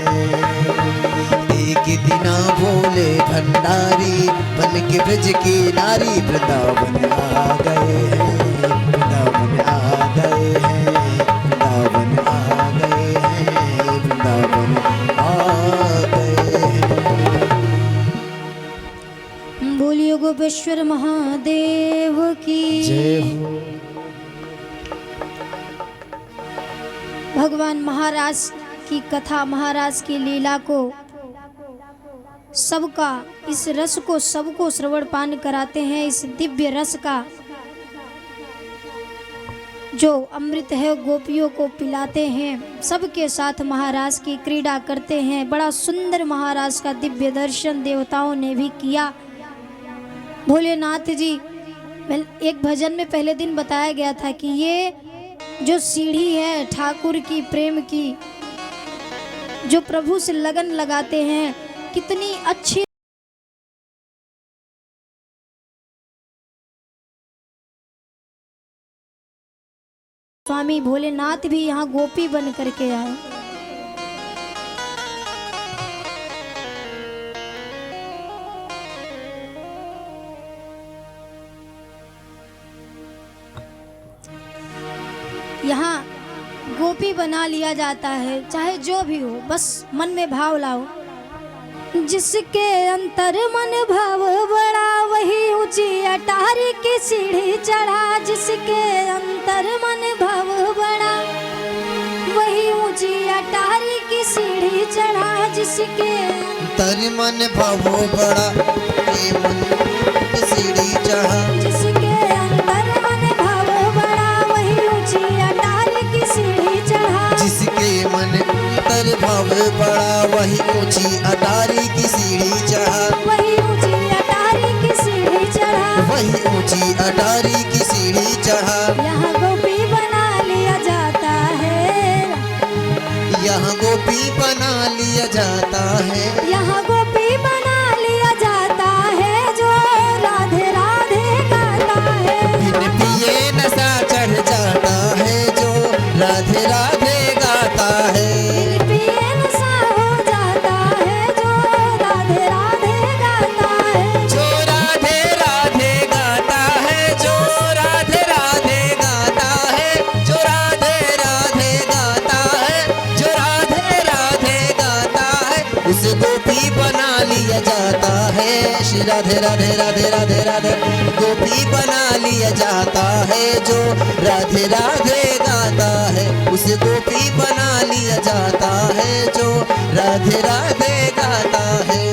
एक दिना भोले भंडारी बन के ब्रज की नारी वृंदावन आ गए हैं, वृंदावन आ गए हैं, वृंदावन आ गए हैं, वृंदावन आ गए हैं। बोलियो गोपेश्वर महादेव की जय हो। भगवान महाराज की कथा, महाराज की लीला को सबका, इस रस को सबको श्रवण पान कराते हैं। इस दिव्य रस का जो अमृत है गोपियों को पिलाते हैं, सबके साथ महाराज की क्रीड़ा करते हैं। बड़ा सुंदर महाराज का दिव्य दर्शन देवताओं ने भी किया। भोलेनाथ जी, एक भजन में पहले दिन बताया गया था कि ये जो सीढ़ी है ठाकुर की प्रेम की, जो प्रभु से लगन लगाते हैं, कितनी अच्छी स्वामी भोलेनाथ भी यहाँ गोपी बन करके आए। यहाँ गोपी बना लिया जाता है, चाहे जो भी हो, बस मन में भाव लाओ। जिसके अंतर मन भाव बड़ा वही ऊंची अटारी की सीढ़ी चढ़ा, जिसके अंतर मन भाव बड़ा वही ऊंची अटारी की सीढ़ी चढ़ा, जिसके अंतर मन भाव बड़ा ये मन की सीढ़ी चढ़ा, जिसके अंतर मन भाव बड़ा वही ऊंची अटारी की सीढ़ी चढ़ा, जिसके मन अंतर भाव बड़ा वही ऊंची अटारी की सीढ़ी चढ़ा, वही ऊंची अटारी की सीढ़ी चढ़ा, वही ऊंची अटारी की सीढ़ी चढ़ा। यहाँ गोपी बना लिया जाता है, यहाँ गोपी बना लिया जाता है, यहाँ गोपी बना लिया जाता है, जो राधे राधे गाता है। बिन पिए नशा चढ़ जाता है, जो राधे राधे गाता है। बिन पिए नशा हो जाता है, जो राधे राधे गाता है, जो राधे राधे गाता है, जो राधे राधे गाता है, जो राधे राधे गाता है, जो राधे राधे गाता है, उसे गोपी बना लिया जाता है। श्री राधे राधे राधे राधे राधे गोपी बना लिया जाता है, जो राधे राधे गाता है, उसे गोपी बना लिया जाता है, जो राधे राधे गाता है।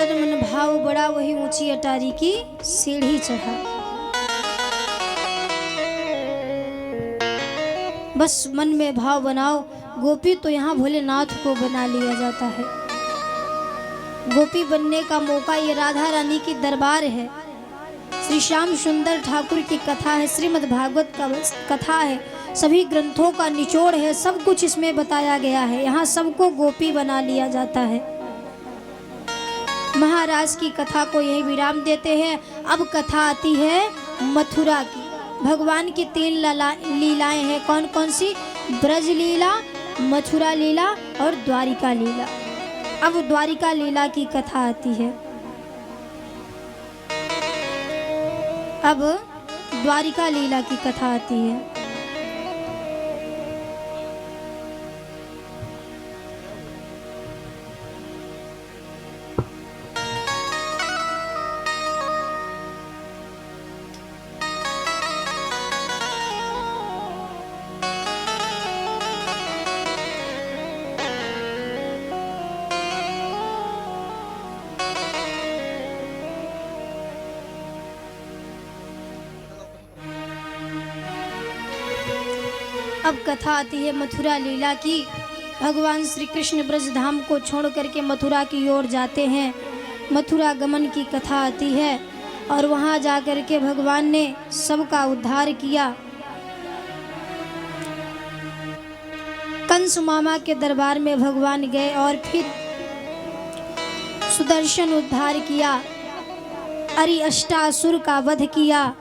तन मन भाव बड़ा, वही ऊंची अटारी की सीढ़ी चढ़ा। बस मन में भाव बनाओ। गोपी तो यहाँ भोलेनाथ को बना लिया जाता है। गोपी बनने का मौका ये राधा रानी की दरबार है। श्री श्याम सुंदर ठाकुर की कथा है, श्रीमद् भागवत का कथा है, सभी ग्रंथों का निचोड़ है, सब कुछ इसमें बताया गया है। यहाँ सबको गोपी बना लिया जाता है। महाराज की कथा को यही विराम देते हैं। अब कथा आती है मथुरा की। भगवान की 3 लीलाएं हैं। कौन कौन सी? ब्रज लीला, मथुरा लीला और द्वारिका लीला। अब द्वारिका लीला की कथा आती है। अब द्वारिका लीला की कथा आती है। अब कथा आती है मथुरा लीला की। भगवान श्री कृष्ण ब्रज धाम को छोड़ करके मथुरा की ओर जाते हैं। मथुरा गमन की कथा आती है और वहां जाकर के भगवान ने सबका उद्धार किया। कंस मामा के दरबार में भगवान गए और फिर सुदर्शन उद्धार किया, अरि अष्टासुर का वध किया।